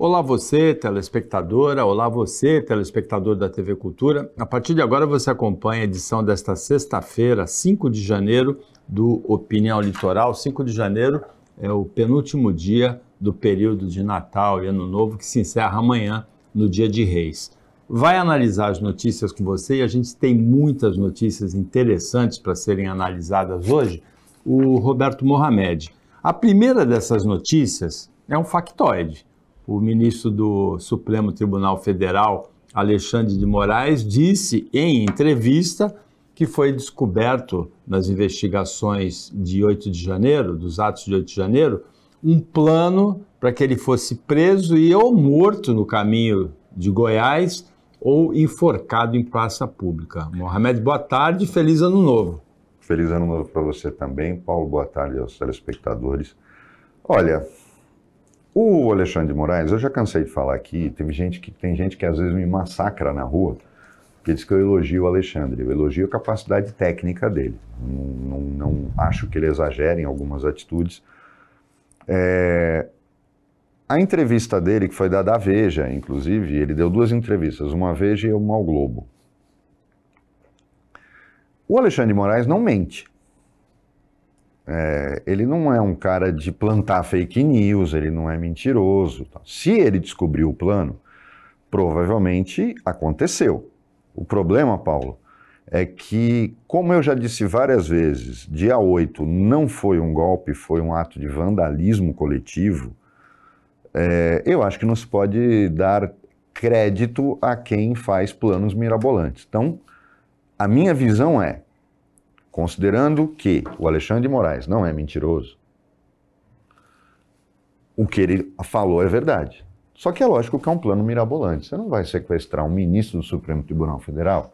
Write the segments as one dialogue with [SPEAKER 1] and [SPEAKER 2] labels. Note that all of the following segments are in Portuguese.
[SPEAKER 1] Olá você, telespectadora, olá você, telespectador da TV Cultura. A partir de agora você acompanha a edição desta sexta-feira, 5 de janeiro, do Opinião Litoral. 5 de janeiro é o penúltimo dia do período de Natal e Ano Novo, que se encerra amanhã, no Dia de Reis. Vai analisar as notícias com você, e a gente tem muitas notícias interessantes para serem analisadas hoje, o Roberto Mohamed. A primeira dessas notícias é um factoide. O ministro do Supremo Tribunal Federal, Alexandre de Moraes, disse em entrevista que foi descoberto nas investigações de 8 de janeiro, dos atos de 8 de janeiro, um plano para que ele fosse preso e ou morto no caminho de Goiás ou enforcado em praça pública. Mohamed, boa tarde, feliz ano novo.
[SPEAKER 2] Feliz ano novo para você também, Paulo, boa tarde aos telespectadores. Olha, o Alexandre de Moraes, eu já cansei de falar aqui, tem gente que às vezes me massacra na rua, que diz que eu elogio o Alexandre, eu elogio a capacidade técnica dele, não acho que ele exagere em algumas atitudes. A entrevista dele, que foi dada à Veja, inclusive, ele deu duas entrevistas, uma à Veja e uma ao Globo. O Alexandre de Moraes não mente. Ele não é um cara de plantar fake news, ele não é mentiroso. Se ele descobriu o plano, provavelmente aconteceu. O problema, Paulo, é que, como eu já disse várias vezes, dia 8 não foi um golpe, foi um ato de vandalismo coletivo. Eu acho que não se pode dar crédito a quem faz planos mirabolantes. Então, a minha visão é, considerando que o Alexandre de Moraes não é mentiroso, o que ele falou é verdade. Só que é lógico que é um plano mirabolante. Você não vai sequestrar um ministro do Supremo Tribunal Federal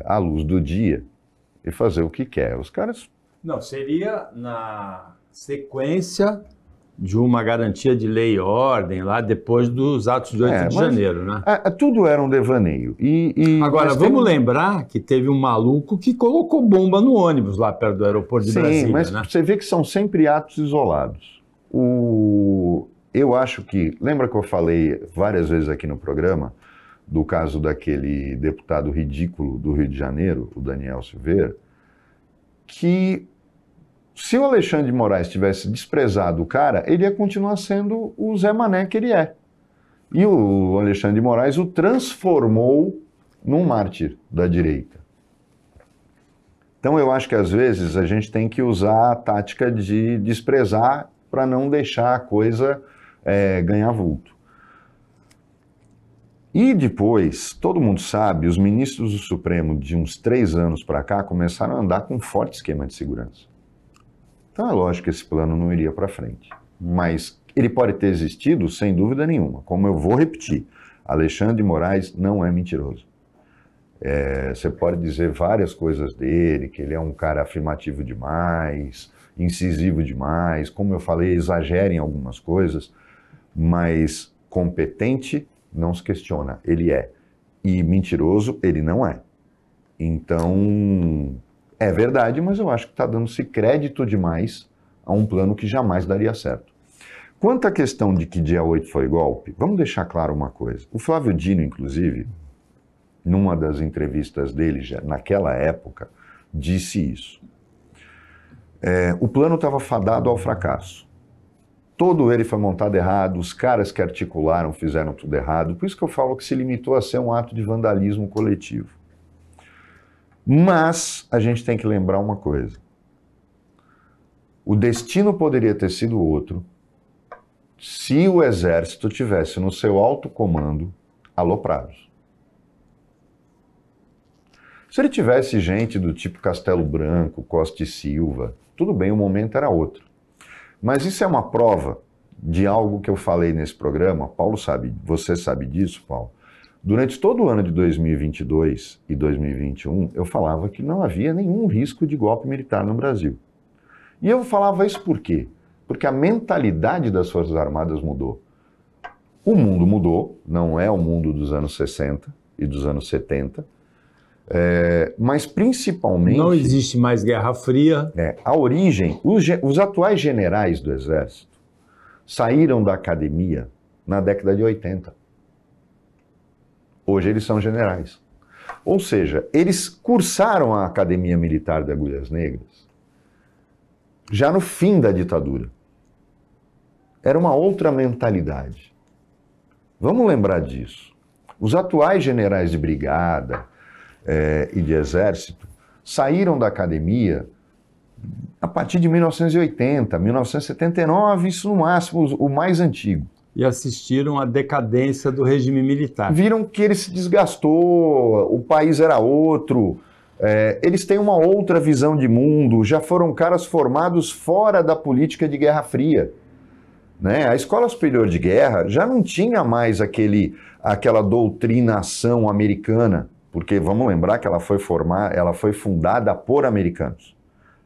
[SPEAKER 2] à luz do dia e fazer o que quer. Os caras...
[SPEAKER 1] Não, seria na sequência de uma garantia de lei e ordem, lá depois dos atos de 8 de janeiro, né?
[SPEAKER 2] Tudo era um devaneio.
[SPEAKER 1] Agora, vamos lembrar que teve um maluco que colocou bomba no ônibus lá perto do aeroporto de Brasília,
[SPEAKER 2] mas
[SPEAKER 1] né?
[SPEAKER 2] Você vê que são sempre atos isolados. Eu acho que... Lembra que eu falei várias vezes aqui no programa do caso daquele deputado ridículo do Rio de Janeiro, o Daniel Silveira, que... Se o Alexandre de Moraes tivesse desprezado o cara, ele ia continuar sendo o Zé Mané que ele é. E o Alexandre de Moraes o transformou num mártir da direita. Então eu acho que às vezes a gente tem que usar a tática de desprezar para não deixar a coisa ganhar vulto. E depois, todo mundo sabe, os ministros do Supremo de uns 3 anos para cá começaram a andar com um forte esquema de segurança. Então é lógico que esse plano não iria para frente, mas ele pode ter existido sem dúvida nenhuma. Como eu vou repetir, Alexandre de Moraes não é mentiroso. Você pode dizer várias coisas dele, que ele é um cara afirmativo demais, incisivo demais, como eu falei, exagera em algumas coisas, mas competente não se questiona, ele é. E mentiroso ele não é. Então... É verdade, mas eu acho que está dando-se crédito demais a um plano que jamais daria certo. Quanto à questão de que dia 8 foi golpe, vamos deixar claro uma coisa. O Flávio Dino, inclusive, numa das entrevistas dele, já naquela época, disse isso. O plano estava fadado ao fracasso. Todo ele foi montado errado, os caras que articularam fizeram tudo errado. Por isso que eu falo que se limitou a ser um ato de vandalismo coletivo. Mas a gente tem que lembrar uma coisa. O destino poderia ter sido outro se o exército tivesse no seu alto comando aloprados. Se ele tivesse gente do tipo Castelo Branco, Costa e Silva, tudo bem, o momento era outro. Mas isso é uma prova de algo que eu falei nesse programa. Paulo sabe, você sabe disso, Paulo. Durante todo o ano de 2022 e 2021, eu falava que não havia nenhum risco de golpe militar no Brasil. E eu falava isso por quê? Porque a mentalidade das Forças Armadas mudou. O mundo mudou, não é o mundo dos anos 60 e dos anos 70, mas principalmente...
[SPEAKER 1] Não existe mais Guerra Fria.
[SPEAKER 2] A origem, os atuais generais do Exército saíram da academia na década de 80. Hoje eles são generais. Ou seja, eles cursaram a Academia Militar de Agulhas Negras já no fim da ditadura. Era uma outra mentalidade. Vamos lembrar disso. Os atuais generais de brigada e de exército saíram da academia a partir de 1980, 1979, isso no máximo, o mais antigo.
[SPEAKER 1] E assistiram à decadência do regime militar.
[SPEAKER 2] Viram que ele se desgastou, o país era outro, eles têm uma outra visão de mundo, já foram caras formados fora da política de Guerra Fria. Né? A Escola Superior de Guerra já não tinha mais aquela doutrinação americana, porque vamos lembrar que ela foi fundada por americanos.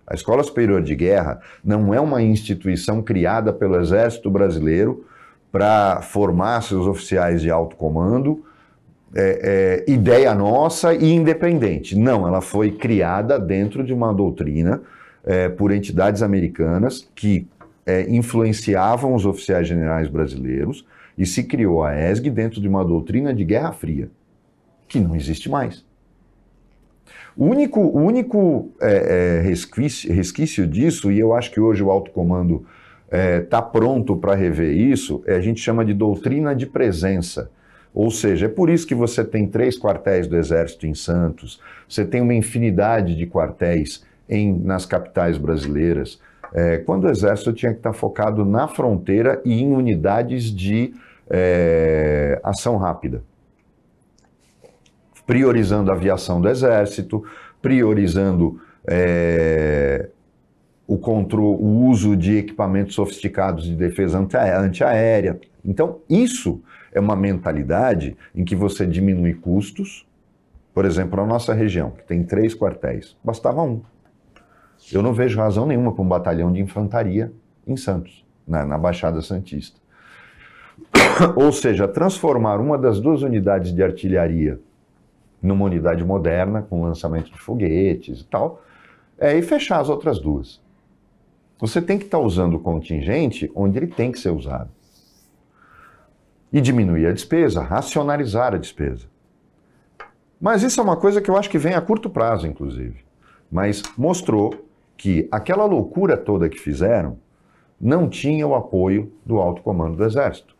[SPEAKER 2] A Escola Superior de Guerra não é uma instituição criada pelo Exército Brasileiro para formar seus oficiais de alto comando, ideia nossa e independente. Não, ela foi criada dentro de uma doutrina por entidades americanas que influenciavam os oficiais generais brasileiros e se criou a ESG dentro de uma doutrina de Guerra Fria, que não existe mais. O único resquício disso, e eu acho que hoje o alto comando está pronto para rever isso, a gente chama de doutrina de presença. Ou seja, é por isso que você tem 3 quartéis do Exército em Santos, você tem uma infinidade de quartéis nas capitais brasileiras, quando o Exército tinha que estar focado na fronteira e em unidades de ação rápida. Priorizando a aviação do Exército, priorizando o uso de equipamentos sofisticados de defesa antiaérea. Então, isso é uma mentalidade em que você diminui custos. Por exemplo, a nossa região, que tem 3 quartéis, bastava um. Eu não vejo razão nenhuma para um batalhão de infantaria em Santos, na Baixada Santista. Ou seja, transformar uma das 2 unidades de artilharia numa unidade moderna, com lançamento de foguetes e tal, e fechar as outras 2. Você tem que estar usando o contingente onde ele tem que ser usado. E diminuir a despesa, racionalizar a despesa. Mas isso é uma coisa que eu acho que vem a curto prazo, inclusive. Mas mostrou que aquela loucura toda que fizeram não tinha o apoio do alto comando do Exército.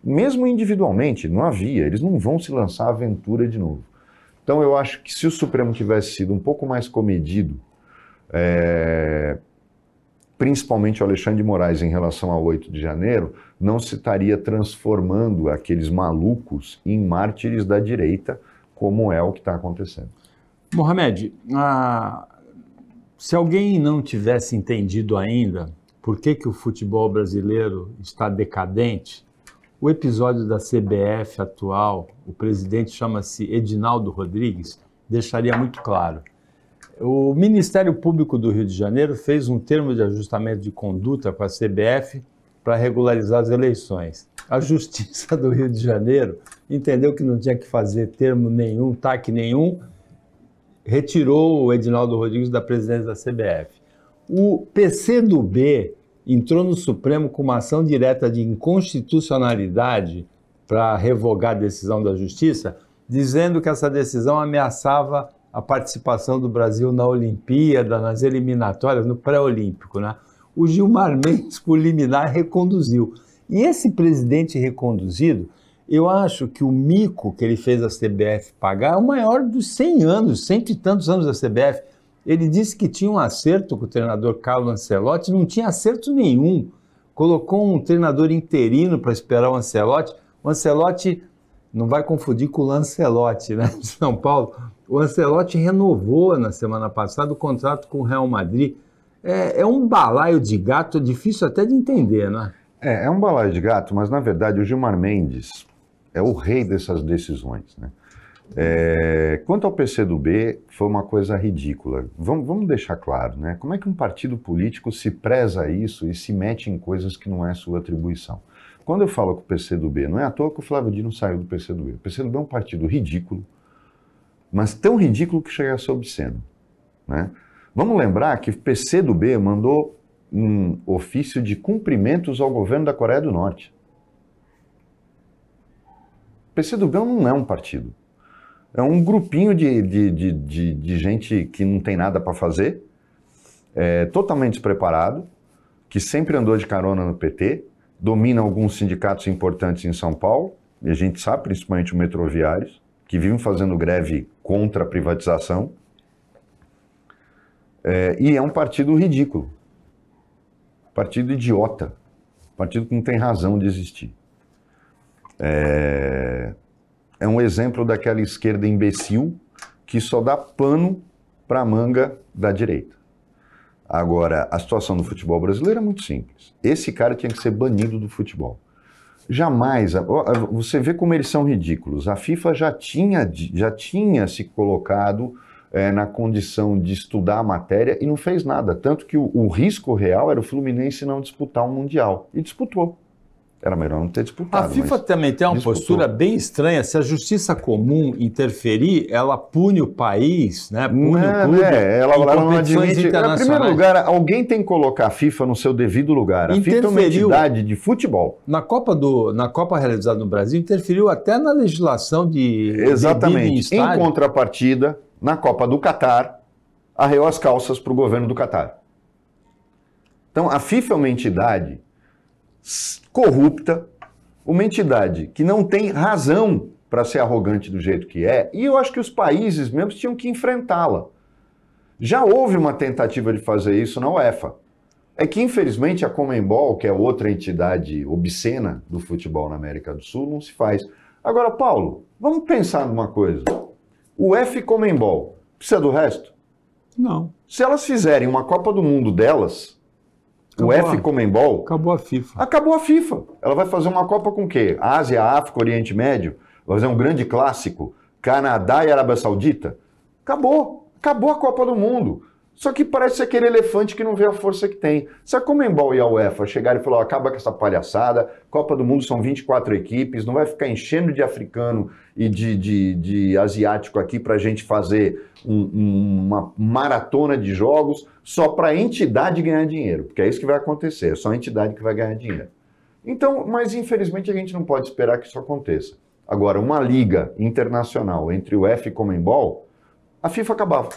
[SPEAKER 2] Mesmo individualmente, não havia. Eles não vão se lançar à aventura de novo. Então eu acho que se o Supremo tivesse sido um pouco mais comedido, principalmente o Alexandre de Moraes em relação ao 8 de janeiro, não se estaria transformando aqueles malucos em mártires da direita, como é o que está acontecendo.
[SPEAKER 1] Mohamed, se alguém não tivesse entendido ainda por que o futebol brasileiro está decadente, o episódio da CBF atual, o presidente chama-se Edinaldo Rodrigues, deixaria muito claro. O Ministério Público do Rio de Janeiro fez um termo de ajustamento de conduta com a CBF para regularizar as eleições. A Justiça do Rio de Janeiro entendeu que não tinha que fazer termo nenhum, TAC nenhum, retirou o Edinaldo Rodrigues da presidência da CBF. O PCdoB entrou no Supremo com uma ação direta de inconstitucionalidade para revogar a decisão da Justiça, dizendo que essa decisão ameaçava a participação do Brasil na Olimpíada, nas eliminatórias, no pré-olímpico, né? O Gilmar Mendes, por liminar, reconduziu. E esse presidente reconduzido, eu acho que o mico que ele fez a CBF pagar é o maior dos 100 anos, 100 e tantos anos da CBF. Ele disse que tinha um acerto com o treinador Carlo Ancelotti, não tinha acerto nenhum. Colocou um treinador interino para esperar o Ancelotti. O Ancelotti, não vai confundir com o Lancelotti, né, de São Paulo. O Ancelotti renovou na semana passada o contrato com o Real Madrid. É um balaio de gato, difícil até de entender, né?
[SPEAKER 2] É um balaio de gato, mas na verdade o Gilmar Mendes é o rei dessas decisões, né? Quanto ao PCdoB, foi uma coisa ridícula. Vamos deixar claro, né? Como é que um partido político se preza isso e se mete em coisas que não é sua atribuição? Quando eu falo com o PCdoB, não é à toa que o Flávio Dino saiu do PCdoB. O PCdoB é um partido ridículo, mas tão ridículo que chega a ser obsceno, né? Vamos lembrar que o PCdoB mandou um ofício de cumprimentos ao governo da Coreia do Norte. O PCdoB não é um partido. É um grupinho de gente que não tem nada para fazer, totalmente despreparado, que sempre andou de carona no PT, domina alguns sindicatos importantes em São Paulo, e a gente sabe, principalmente os metroviários, que vivem fazendo greve contra a privatização, e é um partido ridículo, partido idiota, partido que não tem razão de existir. É um exemplo daquela esquerda imbecil que só dá pano para a manga da direita. Agora, a situação do futebol brasileiro é muito simples. Esse cara tinha que ser banido do futebol. Jamais, você vê como eles são ridículos. A FIFA já tinha se colocado na condição de estudar a matéria e não fez nada. Tanto que o risco real era o Fluminense não disputar um Mundial. E disputou. Era melhor não ter disputado.
[SPEAKER 1] A FIFA também tem uma postura bem estranha. Se a justiça comum interferir, ela pune o país, né? Pune o clube
[SPEAKER 2] ela não admite.
[SPEAKER 1] Internacionais.
[SPEAKER 2] Em primeiro lugar, alguém tem que colocar a FIFA no seu devido lugar. A FIFA é uma entidade de futebol.
[SPEAKER 1] Na Copa realizada no Brasil, interferiu até na legislação de
[SPEAKER 2] exatamente. Em contrapartida, na Copa do Catar, arreou as calças para o governo do Catar. Então, a FIFA é uma entidade corrupta, uma entidade que não tem razão para ser arrogante do jeito que é, e eu acho que os países mesmos tinham que enfrentá-la. Já houve uma tentativa de fazer isso na UEFA. É que, infelizmente, a Conmebol, que é outra entidade obscena do futebol na América do Sul, não se faz. Agora, Paulo, vamos pensar numa coisa. UEFA e Conmebol, precisa do resto?
[SPEAKER 1] Não.
[SPEAKER 2] Se elas fizerem uma Copa do Mundo delas, UEFA e Conmebol...
[SPEAKER 1] Acabou a FIFA.
[SPEAKER 2] Acabou a FIFA. Ela vai fazer uma Copa com o quê? Ásia, África, Oriente Médio? Vai fazer um grande clássico? Canadá e Arábia Saudita? Acabou. Acabou a Copa do Mundo. Só que parece aquele elefante que não vê a força que tem. Se a Conmebol e a UEFA chegarem e falarem, acaba com essa palhaçada, Copa do Mundo são 24 equipes, não vai ficar enchendo de africano e de asiático aqui para a gente fazer uma maratona de jogos só para a entidade ganhar dinheiro, porque é isso que vai acontecer, é só a entidade que vai ganhar dinheiro. Então, mas infelizmente a gente não pode esperar que isso aconteça. Agora, uma liga internacional entre o UEFA e Conmebol, a FIFA acabava.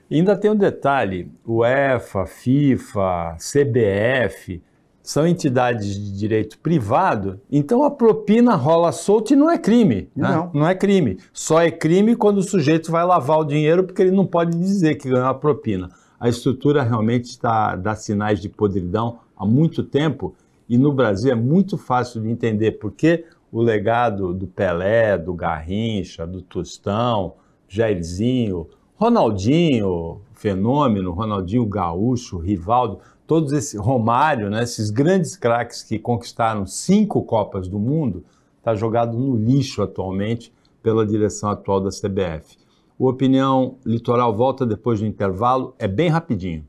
[SPEAKER 1] E ainda tem um detalhe, UEFA, FIFA, CBF, são entidades de direito privado, então a propina rola solta e não é crime. Né? Não é crime. Só é crime quando o sujeito vai lavar o dinheiro porque ele não pode dizer que ganhou a propina. A estrutura realmente dá sinais de podridão há muito tempo e no Brasil é muito fácil de entender porque o legado do Pelé, do Garrincha, do Tostão, Jairzinho, Ronaldinho, fenômeno, Ronaldinho Gaúcho, Rivaldo, todos esses, Romário, né, esses grandes craques que conquistaram 5 Copas do Mundo, está jogado no lixo atualmente pela direção atual da CBF. O Opinião Litoral volta depois do intervalo, é bem rapidinho.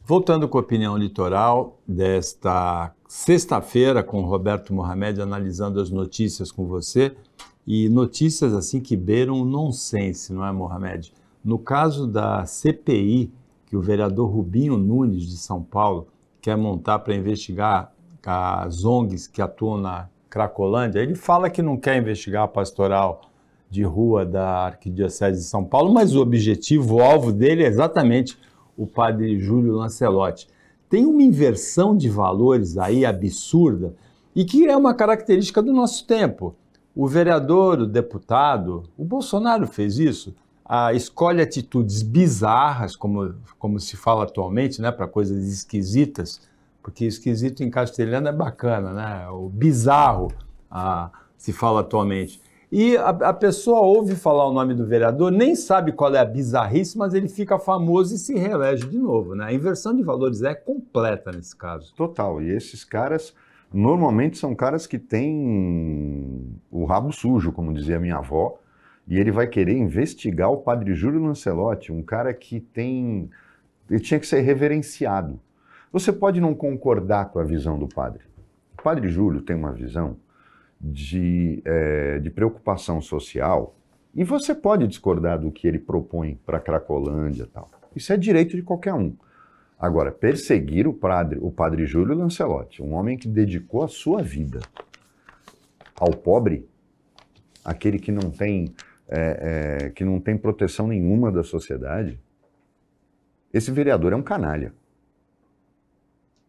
[SPEAKER 1] Voltando com a Opinião Litoral desta sexta-feira com o Roberto Mohamed, analisando as notícias com você, e notícias assim que beiram o nonsense, não é, Mohamed? No caso da CPI, que o vereador Rubinho Nunes, de São Paulo, quer montar para investigar as ONGs que atuam na Cracolândia, ele fala que não quer investigar a pastoral de rua da Arquidiocese de São Paulo, mas o objetivo, o alvo dele é exatamente o padre Júlio Lancelotti. Tem uma inversão de valores aí absurda e que é uma característica do nosso tempo. O vereador, o deputado, o Bolsonaro fez isso, escolhe atitudes bizarras, como se fala atualmente, né, para coisas esquisitas, porque esquisito em castelhano é bacana, né? O bizarro se fala atualmente. E a pessoa ouve falar o nome do vereador, nem sabe qual é a bizarrice, mas ele fica famoso e se reelege de novo, né? A inversão de valores é completa nesse caso.
[SPEAKER 2] Total, e esses caras normalmente são caras que têm o rabo sujo, como dizia minha avó, e ele vai querer investigar o padre Júlio Lancelotti, um cara que ele tinha que ser reverenciado. Você pode não concordar com a visão do padre, Padre Júlio tem uma visão de preocupação social, e você pode discordar do que ele propõe para a Cracolândia e tal. Isso é direito de qualquer um. Agora, perseguir o padre Júlio Lancelotti, um homem que dedicou a sua vida ao pobre, aquele que não tem proteção nenhuma da sociedade, esse vereador é um canalha.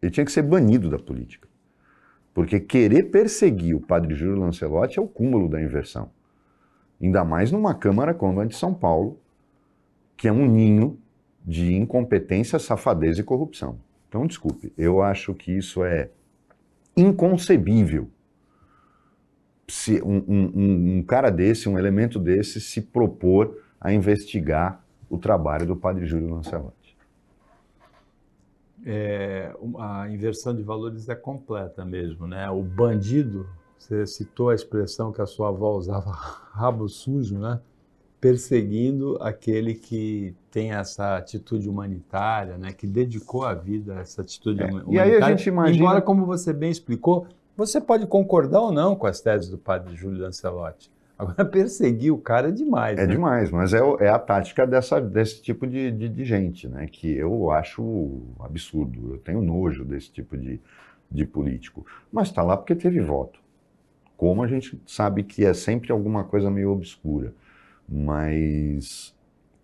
[SPEAKER 2] Ele tinha que ser banido da política. Porque querer perseguir o padre Júlio Lancelotti é o cúmulo da inversão. Ainda mais numa Câmara como a de São Paulo, que é um ninho de incompetência, safadeza e corrupção. Então, desculpe, eu acho que isso é inconcebível. Se um cara desse, um elemento desse, se propor a investigar o trabalho do padre Júlio Lancelotti.
[SPEAKER 1] A inversão de valores é completa mesmo, né? O bandido, você citou a expressão que a sua avó usava, rabo sujo, né? Perseguindo aquele que tem essa atitude humanitária, né? Que dedicou a vida a essa atitude humanitária.
[SPEAKER 2] E aí a gente imagina...
[SPEAKER 1] Embora, como você bem explicou, você pode concordar ou não com as teses do padre Júlio Lancelotti. Agora, perseguir o cara é demais.
[SPEAKER 2] É, né? Demais, mas é a tática desse tipo de gente, né? Que eu acho absurdo. Eu tenho nojo desse tipo de político. Mas está lá porque teve voto. Como a gente sabe que é sempre alguma coisa meio obscura. Mas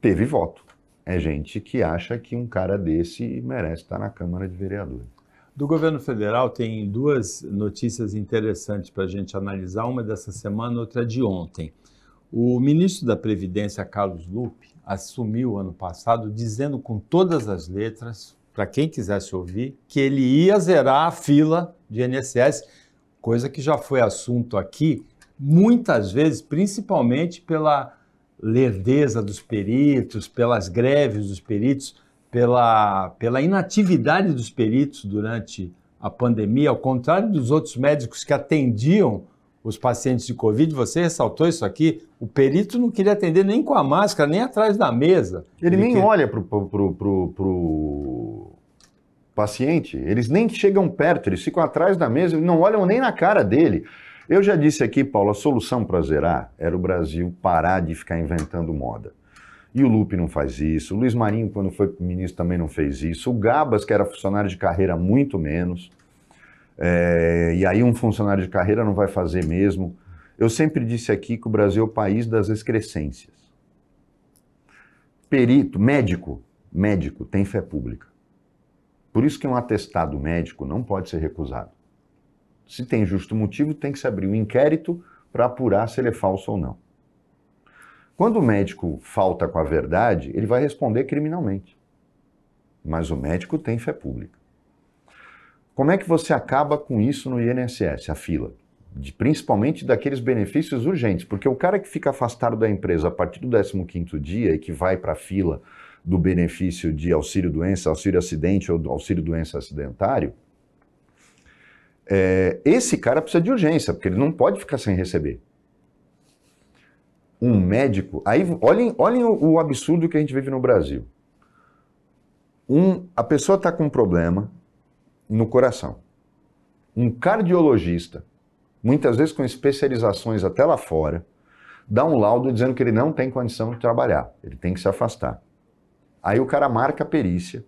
[SPEAKER 2] teve voto. É gente que acha que um cara desse merece estar na Câmara de Vereadores.
[SPEAKER 1] Do governo federal tem duas notícias interessantes para a gente analisar, uma dessa semana, outra de ontem. O ministro da Previdência, Carlos Lupe, assumiu ano passado dizendo com todas as letras, para quem quisesse ouvir, que ele ia zerar a fila de INSS, coisa que já foi assunto aqui muitas vezes, principalmente pela lerdeza dos peritos, pelas greves dos peritos, pela inatividade dos peritos durante a pandemia, ao contrário dos outros médicos que atendiam os pacientes de Covid, você ressaltou isso aqui, o perito não queria atender nem com a máscara, nem atrás da mesa.
[SPEAKER 2] Ele nem olha pro paciente, eles nem chegam perto, eles ficam atrás da mesa, não olham nem na cara dele. Eu já disse aqui, Paulo, a solução para zerar era o Brasil parar de ficar inventando moda. E o Lupe não faz isso, o Luiz Marinho, quando foi ministro, também não fez isso, o Gabas, que era funcionário de carreira, muito menos, e aí um funcionário de carreira não vai fazer mesmo. Eu sempre disse aqui que o Brasil é o país das excrescências. Perito, médico tem fé pública. Por isso que um atestado médico não pode ser recusado. Se tem justo motivo, tem que se abrir um inquérito para apurar se ele é falso ou não. Quando o médico falta com a verdade, ele vai responder criminalmente. Mas o médico tem fé pública. Como é que você acaba com isso no INSS, a fila? Principalmente daqueles benefícios urgentes, porque o cara que fica afastado da empresa a partir do 15º dia e que vai para a fila do benefício de auxílio-doença, auxílio-acidente ou auxílio-doença acidentário, esse cara precisa de urgência, porque ele não pode ficar sem receber. Um médico... Aí, olhem o absurdo que a gente vive no Brasil. A pessoa está com um problema no coração. Um cardiologista, muitas vezes com especializações até lá fora, dá um laudo dizendo que ele não tem condição de trabalhar, ele tem que se afastar. Aí o cara marca a perícia,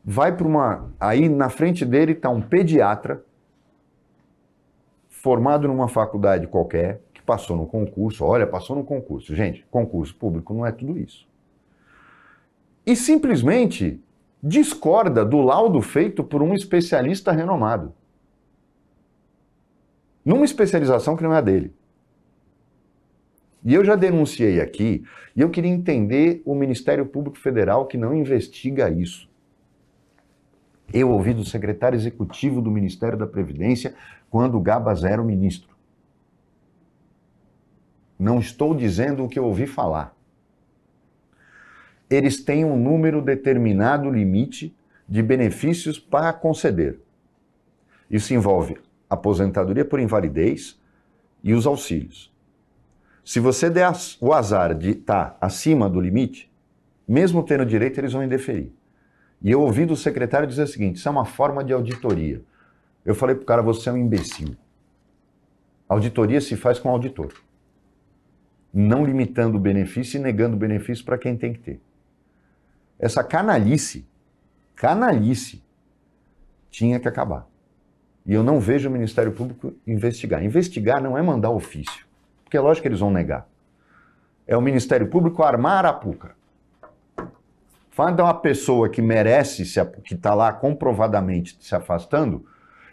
[SPEAKER 2] vai para uma... Aí na frente dele está um pediatra, formado numa faculdade qualquer, que passou no concurso. Olha, passou no concurso. Gente, concurso público não é tudo isso. E simplesmente discorda do laudo feito por um especialista renomado. Numa especialização que não é a dele. E eu já denunciei aqui, e eu queria entender o Ministério Público Federal que não investiga isso. Eu ouvi do secretário executivo do Ministério da Previdência quando o Gabas era o ministro. Não estou dizendo o que eu ouvi falar. Eles têm um número determinado limite de benefícios para conceder. Isso envolve aposentadoria por invalidez e os auxílios. Se você der o azar de estar acima do limite, mesmo tendo direito, eles vão indeferir. E eu ouvi do secretário dizer o seguinte, isso é uma forma de auditoria. Eu falei pro cara, você é um imbecil. Auditoria se faz com auditor. Não limitando o benefício e negando o benefício para quem tem que ter. Essa canalice, tinha que acabar. E eu não vejo o Ministério Público investigar. Investigar não é mandar ofício, porque é lógico que eles vão negar. É o Ministério Público armar a arapuca. Fala de uma pessoa que merece, que está lá comprovadamente se afastando,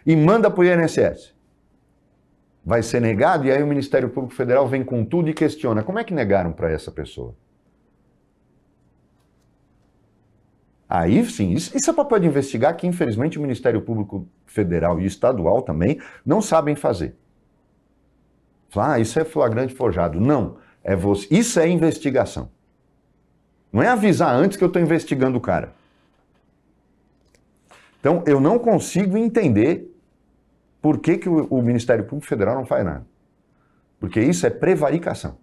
[SPEAKER 2] e manda para o INSS. Vai ser negado, e aí o Ministério Público Federal vem com tudo e questiona. Como é que negaram para essa pessoa? Aí sim, isso é papel de investigar que infelizmente o Ministério Público Federal e Estadual também não sabem fazer. Isso é flagrante forjado. Não, isso é investigação. Não é avisar antes que eu estou investigando o cara. Então, eu não consigo entender por que o Ministério Público Federal não faz nada. Porque isso é prevaricação.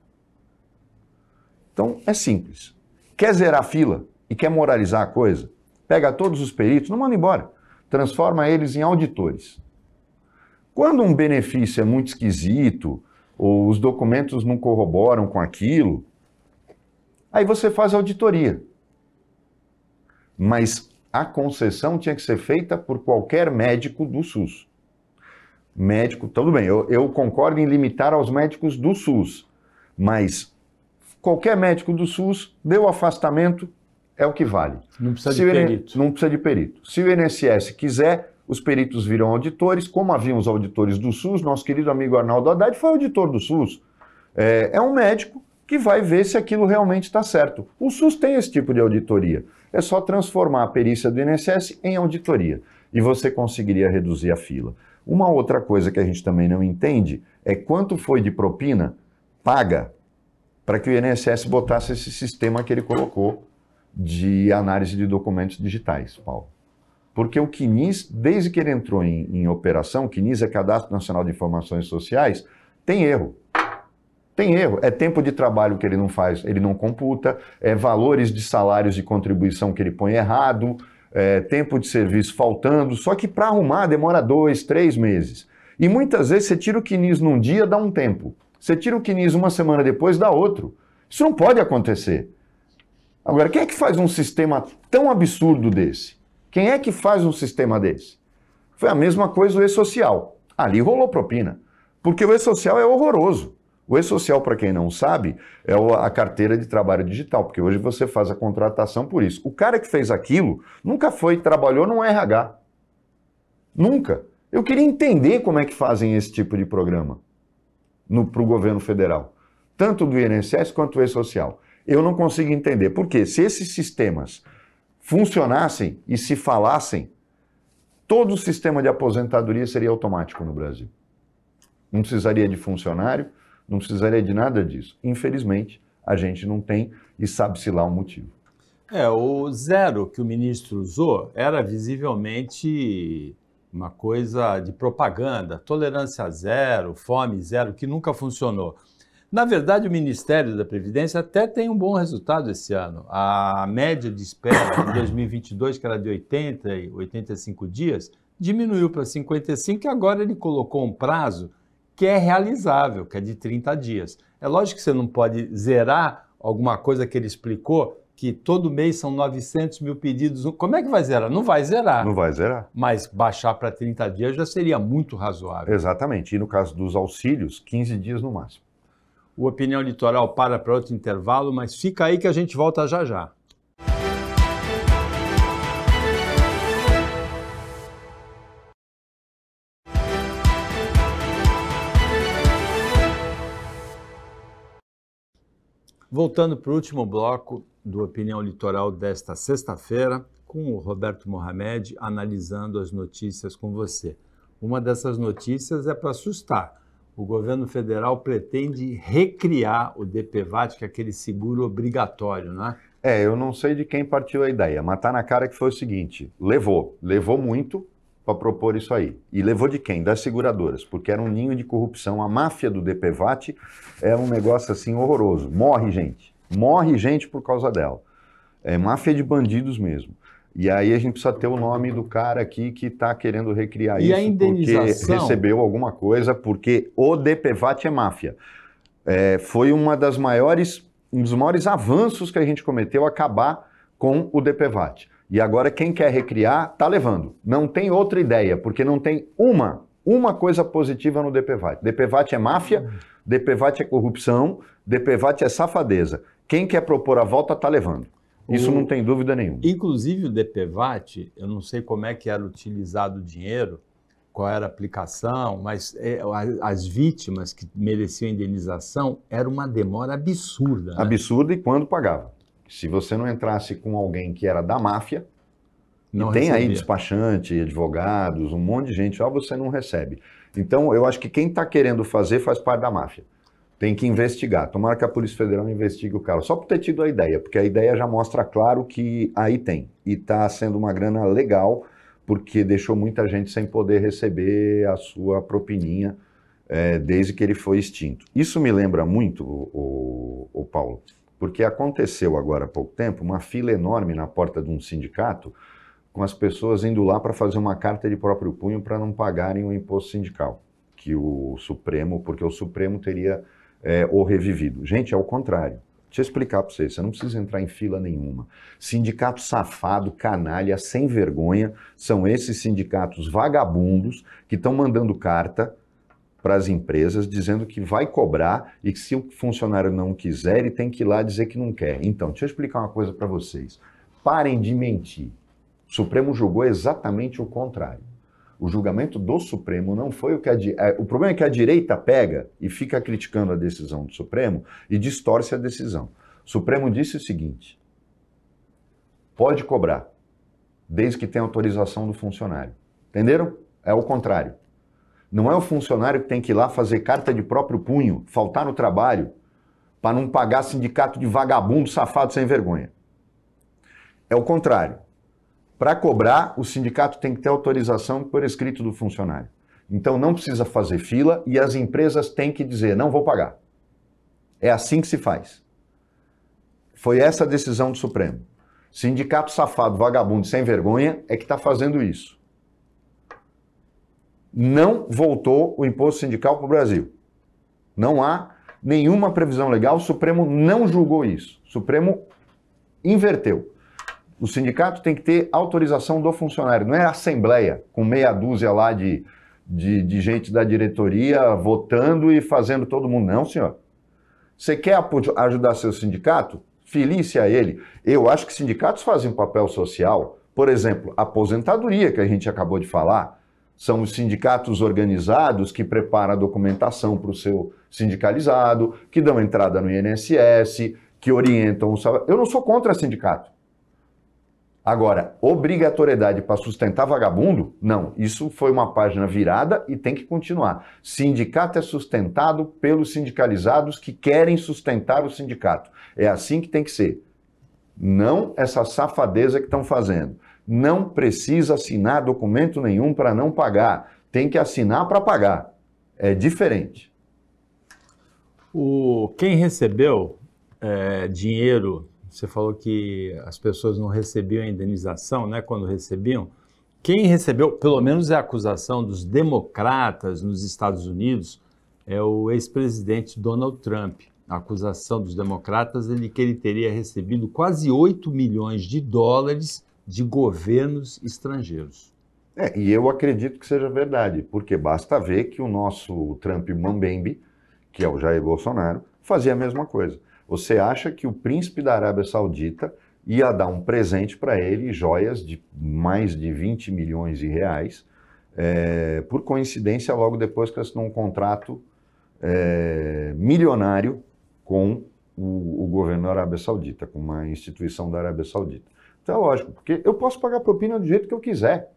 [SPEAKER 2] Então, é simples. Quer zerar a fila e quer moralizar a coisa? Pega todos os peritos, não manda embora. Transforma eles em auditores. Quando um benefício é muito esquisito, ou os documentos não corroboram com aquilo, aí você faz auditoria. Mas a concessão tinha que ser feita por qualquer médico do SUS. Médico, tudo bem, eu concordo em limitar aos médicos do SUS, mas qualquer médico do SUS deu afastamento, é o que vale.
[SPEAKER 1] Não precisa de perito.
[SPEAKER 2] Não precisa de perito. Se o INSS quiser, os peritos viram auditores, como haviam os auditores do SUS, nosso querido amigo Arnaldo Haddad foi auditor do SUS. É um médico que vai ver se aquilo realmente está certo. O SUS tem esse tipo de auditoria. É só transformar a perícia do INSS em auditoria e você conseguiria reduzir a fila. Uma outra coisa que a gente também não entende é quanto foi de propina paga para que o INSS botasse esse sistema que ele colocou de análise de documentos digitais, Paulo. Porque o CNIS, desde que ele entrou em operação, o CNIS é Cadastro Nacional de Informações Sociais, tem erro. Tem erro. É tempo de trabalho que ele não faz, ele não computa, é valores de salários de contribuição que ele põe errado, tempo de serviço faltando, só que para arrumar demora 2, 3 meses. E muitas vezes você tira o CNIS num dia, dá um tempo. Você tira o CNIS uma semana depois, dá outro. Isso não pode acontecer. Agora, quem é que faz um sistema tão absurdo desse? Quem é que faz um sistema desse? Foi a mesma coisa o E-Social. Ali rolou propina, porque o E-Social é horroroso. O E-Social, para quem não sabe, é a carteira de trabalho digital, porque hoje você faz a contratação por isso. O cara que fez aquilo nunca trabalhou no RH. Nunca. Eu queria entender como é que fazem esse tipo de programa para o governo federal, tanto do INSS quanto do E-Social. Eu não consigo entender. Por quê? Se esses sistemas funcionassem e se falassem, todo o sistema de aposentadoria seria automático no Brasil. Não precisaria de funcionário, não precisaria de nada disso. Infelizmente, a gente não tem e sabe-se lá o motivo.
[SPEAKER 1] O zero que o ministro usou era visivelmente uma coisa de propaganda, tolerância zero, fome zero, que nunca funcionou. Na verdade, o Ministério da Previdência até tem um bom resultado esse ano. A média de espera em 2022, que era de 80 e 85 dias, diminuiu para 55 e agora ele colocou um prazo que é realizável, que é de 30 dias. É lógico que você não pode zerar alguma coisa que ele explicou, que todo mês são 900 mil pedidos. Como é que vai zerar? Não vai zerar.
[SPEAKER 2] Não vai zerar.
[SPEAKER 1] Mas baixar para 30 dias já seria muito razoável.
[SPEAKER 2] Exatamente. E no caso dos auxílios, 15 dias no máximo.
[SPEAKER 1] O Opinião Litoral para outro intervalo, mas fica aí que a gente volta já já. Voltando para o último bloco do Opinião Litoral desta sexta-feira, com o Roberto Mohamed analisando as notícias com você. Uma dessas notícias é para assustar. O governo federal pretende recriar o DPVAT, que é aquele seguro obrigatório, não é?
[SPEAKER 2] Eu não sei de quem partiu a ideia, mas tá na cara que foi o seguinte, levou muito para propor isso aí. E levou de quem? Das seguradoras, porque era um ninho de corrupção. A máfia do DPVAT é um negócio assim horroroso. Morre gente por causa dela. É máfia de bandidos mesmo. E aí a gente precisa ter o nome do cara aqui que está querendo recriar
[SPEAKER 1] E a
[SPEAKER 2] isso
[SPEAKER 1] indenização?
[SPEAKER 2] porque recebeu alguma coisa, porque o DPVAT é máfia. Foi um dos maiores avanços que a gente cometeu, acabar com o DPVAT. E agora quem quer recriar, está levando. Não tem outra ideia, porque não tem uma coisa positiva no DPVAT. DPVAT é máfia, DPVAT é corrupção, DPVAT é safadeza. Quem quer propor a volta, está levando. Isso não tem dúvida nenhuma.
[SPEAKER 1] Inclusive o DPVAT, eu não sei como é que era utilizado o dinheiro, qual era a aplicação, mas as vítimas que mereciam indenização era uma demora absurda. Né?
[SPEAKER 2] Absurda, e quando pagava. Se você não entrasse com alguém que era da máfia,
[SPEAKER 1] não
[SPEAKER 2] tem
[SPEAKER 1] recebia.
[SPEAKER 2] aí despachante, advogados, um monte de gente, você não recebe. Então, eu acho que quem está querendo fazer faz parte da máfia. Tem que investigar. Tomara que a Polícia Federal investigue o cara. Só por ter tido a ideia, porque a ideia já mostra claro que aí tem. E está sendo uma grana legal, porque deixou muita gente sem poder receber a sua propininha desde que ele foi extinto. Isso me lembra muito, o Paulo, porque aconteceu agora há pouco tempo uma fila enorme na porta de um sindicato, com as pessoas indo lá para fazer uma carta de próprio punho para não pagarem o imposto sindical, que o Supremo, porque o Supremo teria o revivido. Gente, é o contrário. Deixa eu explicar para vocês, você não precisa entrar em fila nenhuma. Sindicato safado, canalha, sem vergonha, são esses sindicatos vagabundos que estão mandando carta para as empresas dizendo que vai cobrar e que se o funcionário não quiser, ele tem que ir lá dizer que não quer. Então, deixa eu explicar uma coisa para vocês. Parem de mentir. O Supremo julgou exatamente o contrário. O julgamento do Supremo não foi o que o problema é que a direita pega e fica criticando a decisão do Supremo e distorce a decisão. O Supremo disse o seguinte: pode cobrar, desde que tenha autorização do funcionário. Entenderam? É o contrário. Não é o funcionário que tem que ir lá fazer carta de próprio punho, faltar no trabalho, para não pagar sindicato de vagabundo, safado, sem vergonha. É o contrário. Para cobrar, o sindicato tem que ter autorização por escrito do funcionário. Então não precisa fazer fila e as empresas têm que dizer, não vou pagar. É assim que se faz. Foi essa a decisão do Supremo. Sindicato safado, vagabundo, sem vergonha é que está fazendo isso. Não voltou o imposto sindical para o Brasil. Não há nenhuma previsão legal, o Supremo não julgou isso. O Supremo inverteu. O sindicato tem que ter autorização do funcionário, não é assembleia com meia dúzia lá de gente da diretoria votando e fazendo todo mundo. Não, senhor. Você quer ajudar seu sindicato? Filie-se a ele. Eu acho que sindicatos fazem um papel social. Por exemplo, a aposentadoria que a gente acabou de falar, são os sindicatos organizados que preparam a documentação para o seu sindicalizado, que dão entrada no INSS, que orientam o salário. Eu não sou contra sindicato. Agora, obrigatoriedade para sustentar vagabundo? Não, isso foi uma página virada e tem que continuar. Sindicato é sustentado pelos sindicalizados que querem sustentar o sindicato. É assim que tem que ser. Não essa safadeza que estão fazendo. Não precisa assinar documento nenhum para não pagar. Tem que assinar para pagar. É diferente.
[SPEAKER 1] Quem recebeu dinheiro... Você falou que as pessoas não recebiam a indenização, né, quando recebiam. Quem recebeu, pelo menos é a acusação dos democratas nos Estados Unidos, é o ex-presidente Donald Trump. A acusação dos democratas é de que ele teria recebido quase 8 milhões de dólares de governos estrangeiros.
[SPEAKER 2] E eu acredito que seja verdade, porque basta ver que o nosso Trump Mambembe, que é o Jair Bolsonaro, fazia a mesma coisa. Você acha que o príncipe da Arábia Saudita ia dar um presente para ele, joias de mais de 20 milhões de reais, por coincidência, logo depois que assinou um contrato milionário com o governo da Arábia Saudita, com uma instituição da Arábia Saudita. Então é lógico, porque eu posso pagar propina do jeito que eu quiser.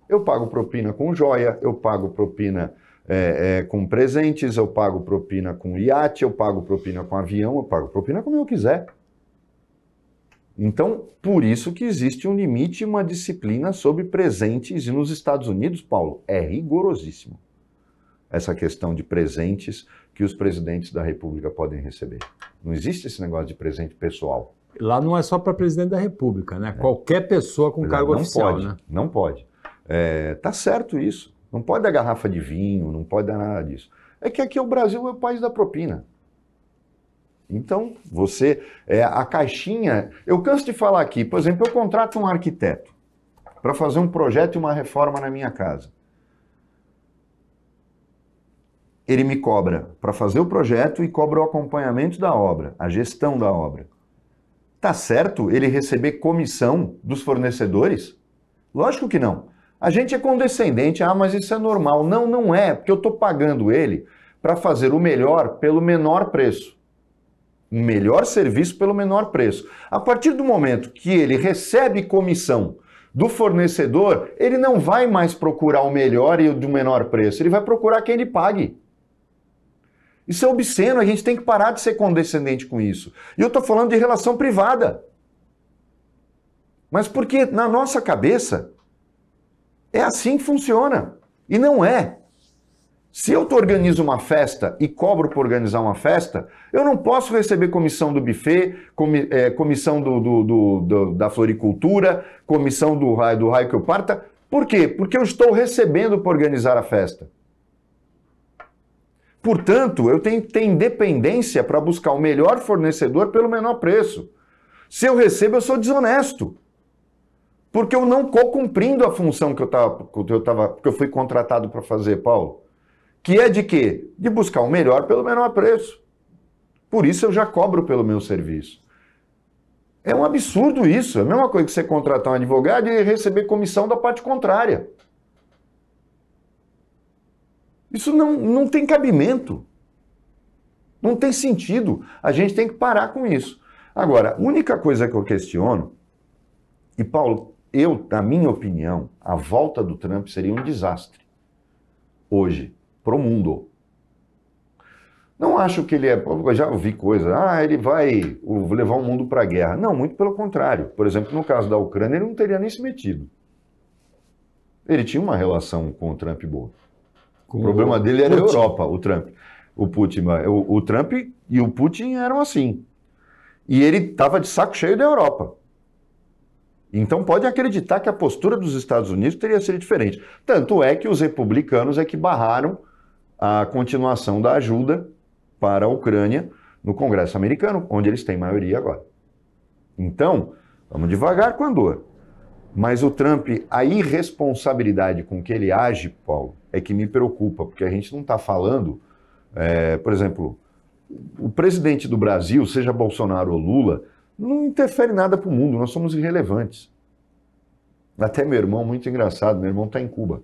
[SPEAKER 2] Eu pago propina com joia, eu pago propina com presentes, eu pago propina com iate, eu pago propina com avião, eu pago propina como eu quiser. Então, por isso que existe um limite e uma disciplina sobre presentes, e nos Estados Unidos, Paulo, é rigorosíssimo essa questão de presentes que os presidentes da República podem receber. Não existe esse negócio de presente pessoal.
[SPEAKER 1] Lá não é só para presidente da República, né? Qualquer pessoa com cargo oficial, né?
[SPEAKER 2] Não pode. Tá certo isso. Não pode dar garrafa de vinho, não pode dar nada disso. É que aqui o Brasil é o país da propina. Então, a caixinha... Eu canso de falar aqui, por exemplo, eu contrato um arquiteto para fazer um projeto e uma reforma na minha casa. Ele me cobra para fazer o projeto e cobra o acompanhamento da obra, a gestão da obra. Tá certo ele receber comissão dos fornecedores? Lógico que não. A gente é condescendente, mas isso é normal. Não, não é, porque eu estou pagando ele para fazer o melhor pelo menor preço. Um melhor serviço pelo menor preço. A partir do momento que ele recebe comissão do fornecedor, ele não vai mais procurar o melhor e o do menor preço, ele vai procurar quem ele pague. Isso é obsceno, a gente tem que parar de ser condescendente com isso. E eu estou falando de relação privada. Mas porque na nossa cabeça é assim que funciona. E não é. Se eu organizo uma festa e cobro por organizar uma festa, eu não posso receber comissão do buffet, comissão da floricultura, comissão do raio que eu parta. Por quê? Porque eu estou recebendo por organizar a festa. Portanto, eu tenho que ter independência para buscar o melhor fornecedor pelo menor preço. Se eu recebo, eu sou desonesto. Porque eu não estou cumprindo a função que eu fui contratado para fazer, Paulo. Que é de quê? De buscar o melhor pelo menor preço. Por isso eu já cobro pelo meu serviço. É um absurdo isso. É a mesma coisa que você contratar um advogado e receber comissão da parte contrária. Isso não tem cabimento. Não tem sentido. A gente tem que parar com isso. Agora, a única coisa que eu questiono, e Paulo, na minha opinião, a volta do Trump seria um desastre. Hoje, para o mundo. Não acho que ele é... Eu já ouvi coisa, ele vai levar o mundo para a guerra. Não, muito pelo contrário. Por exemplo, no caso da Ucrânia, ele não teria nem se metido. Ele tinha uma relação com o Trump boa. O problema dele era a Europa, o Trump. O Putin, o Trump e o Putin eram assim. E ele estava de saco cheio da Europa. Então pode acreditar que a postura dos Estados Unidos teria sido diferente. Tanto é que os republicanos é que barraram a continuação da ajuda para a Ucrânia no Congresso americano, onde eles têm maioria agora. Então, vamos devagar com a dor. Mas o Trump, a irresponsabilidade com que ele age, Paulo, é que me preocupa, porque a gente não está falando, por exemplo, o presidente do Brasil, seja Bolsonaro ou Lula, não interfere nada para o mundo, nós somos irrelevantes. Até meu irmão, muito engraçado, meu irmão está em Cuba.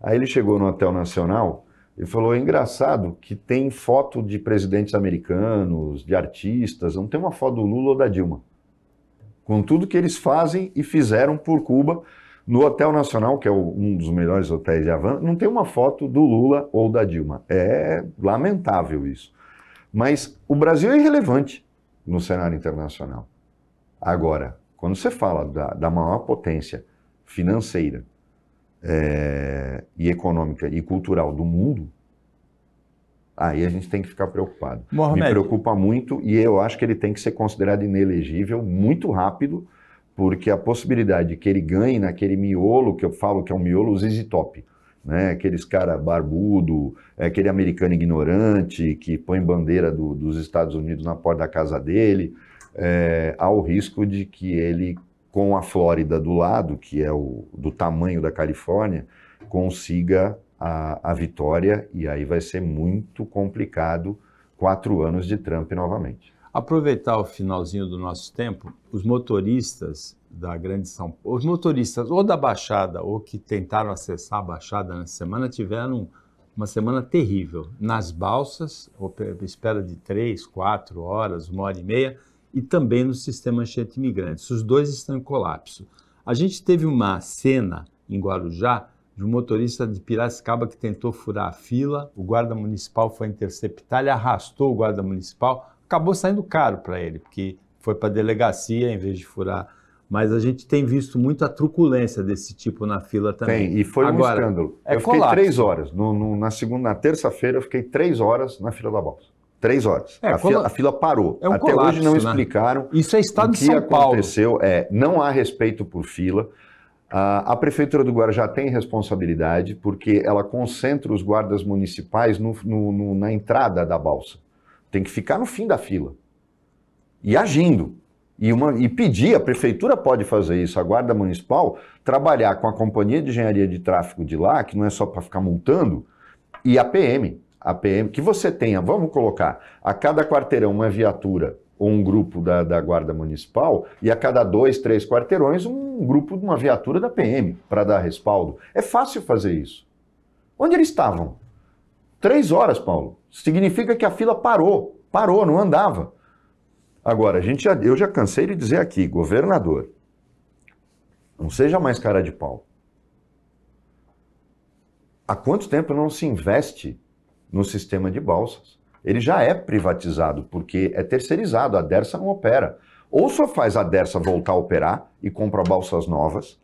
[SPEAKER 2] Aí ele chegou no Hotel Nacional e falou, é engraçado que tem foto de presidentes americanos, de artistas, não tem uma foto do Lula ou da Dilma. Com tudo que eles fazem e fizeram por Cuba, no Hotel Nacional, que é um dos melhores hotéis de Havana, não tem uma foto do Lula ou da Dilma. É lamentável isso. Mas o Brasil é irrelevante no cenário internacional. Agora, quando você fala da maior potência financeira e econômica e cultural do mundo, aí a gente tem que ficar preocupado.
[SPEAKER 1] Mohamed.
[SPEAKER 2] Me preocupa muito e eu acho que ele tem que ser considerado inelegível muito rápido, porque a possibilidade de que ele ganhe naquele miolo, que eu falo que é um miolo ZZ Top, né? Aqueles cara barbudo, aquele americano ignorante que põe bandeira dos Estados Unidos na porta da casa dele, há o risco de que ele, com a Flórida do lado, que é do tamanho da Califórnia, consiga a vitória, e aí vai ser muito complicado 4 anos de Trump novamente.
[SPEAKER 1] Aproveitar o finalzinho do nosso tempo, os motoristas da Grande São Paulo, os motoristas ou da Baixada ou que tentaram acessar a Baixada nessa semana tiveram uma semana terrível. Nas balsas, espera de 3, 4 horas, 1h30, e também no sistema Anchieta Imigrantes. Os dois estão em colapso. A gente teve uma cena em Guarujá de um motorista de Piracicaba que tentou furar a fila, o guarda municipal foi interceptar, ele arrastou o guarda municipal, acabou saindo caro para ele, porque foi para a delegacia em vez de furar. Mas a gente tem visto muito a truculência desse tipo na fila também.
[SPEAKER 2] Tem, e foi um escândalo. Eu fiquei 3 horas. Na terça-feira eu fiquei 3 horas na fila da balsa. 3 horas. A fila parou.
[SPEAKER 1] É um
[SPEAKER 2] Até
[SPEAKER 1] colapso,
[SPEAKER 2] hoje não
[SPEAKER 1] né?
[SPEAKER 2] explicaram.
[SPEAKER 1] Isso é estado de
[SPEAKER 2] O que
[SPEAKER 1] São Paulo.
[SPEAKER 2] aconteceu não há respeito por fila. A Prefeitura do Guarujá tem responsabilidade porque ela concentra os guardas municipais na entrada da balsa. Tem que ficar no fim da fila. E agindo. E pedir, a Prefeitura pode fazer isso, a Guarda Municipal, trabalhar com a Companhia de Engenharia de Tráfego de lá, que não é só para ficar multando, e a PM, que você tenha, vamos colocar, a cada quarteirão uma viatura ou um grupo da Guarda Municipal, e a cada 2, 3 quarteirões um grupo de uma viatura da PM, para dar respaldo. É fácil fazer isso. Onde eles estavam? 3 horas, Paulo. Significa que a fila parou, não andava. Agora, eu já cansei de dizer aqui, governador, não seja mais cara de pau. Há quanto tempo não se investe no sistema de balsas? Ele já é privatizado, porque é terceirizado, a Dersa não opera. Ou só faz a Dersa voltar a operar e compra balsas novas,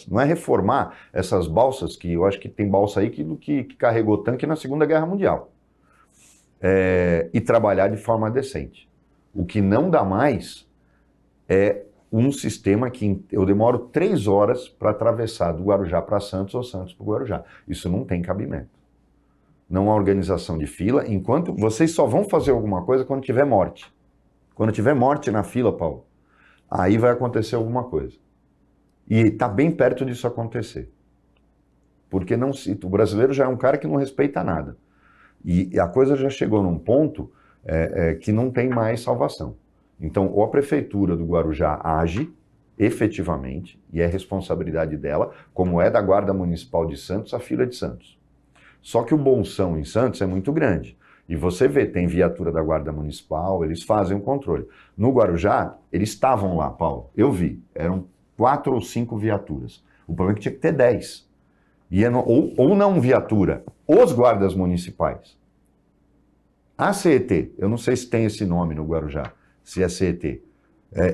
[SPEAKER 2] não é reformar essas balsas, que eu acho que tem balsa aí que carregou tanque na Segunda Guerra Mundial, e trabalhar de forma decente. O que não dá mais é um sistema que eu demoro 3 horas para atravessar do Guarujá para Santos ou Santos para o Guarujá. Isso não tem cabimento. Não há organização de fila, enquanto vocês só vão fazer alguma coisa quando tiver morte. Quando tiver morte na fila, Paulo, aí vai acontecer alguma coisa. E está bem perto disso acontecer. Porque o brasileiro já é um cara que não respeita nada. E a coisa já chegou num ponto que não tem mais salvação. Então, ou a Prefeitura do Guarujá age efetivamente, e é responsabilidade dela, como é da Guarda Municipal de Santos, a fila de Santos. Só que o bolsão em Santos é muito grande. E você vê, tem viatura da Guarda Municipal, eles fazem o controle. No Guarujá, eles estavam lá, Paulo, eu vi, eram 4 ou 5 viaturas. O problema é que tinha que ter 10. Ou não viatura, os guardas municipais. A CET, eu não sei se tem esse nome no Guarujá, se é CET,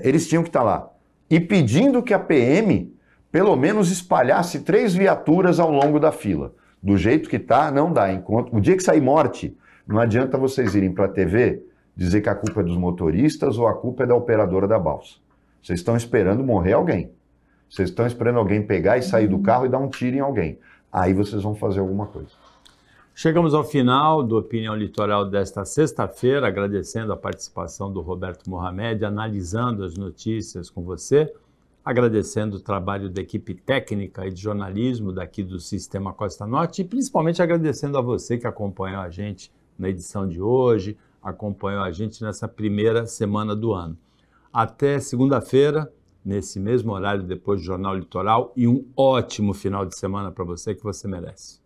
[SPEAKER 2] eles tinham que estar lá. E pedindo que a PM, pelo menos, espalhasse 3 viaturas ao longo da fila. Do jeito que está, não dá. O dia que sair morte, não adianta vocês irem para a TV dizer que a culpa é dos motoristas ou a culpa é da operadora da balsa. Vocês estão esperando morrer alguém. Vocês estão esperando alguém pegar e sair do carro e dar um tiro em alguém. Aí vocês vão fazer alguma coisa.
[SPEAKER 1] Chegamos ao final do Opinião Litoral desta sexta-feira, agradecendo a participação do Roberto Mohamed, analisando as notícias com você, agradecendo o trabalho da equipe técnica e de jornalismo daqui do Sistema Costa Norte e principalmente agradecendo a você que acompanhou a gente na edição de hoje, acompanhou a gente nessa primeira semana do ano. Até segunda-feira, nesse mesmo horário, depois do Jornal Litoral, e um ótimo final de semana para você que você merece.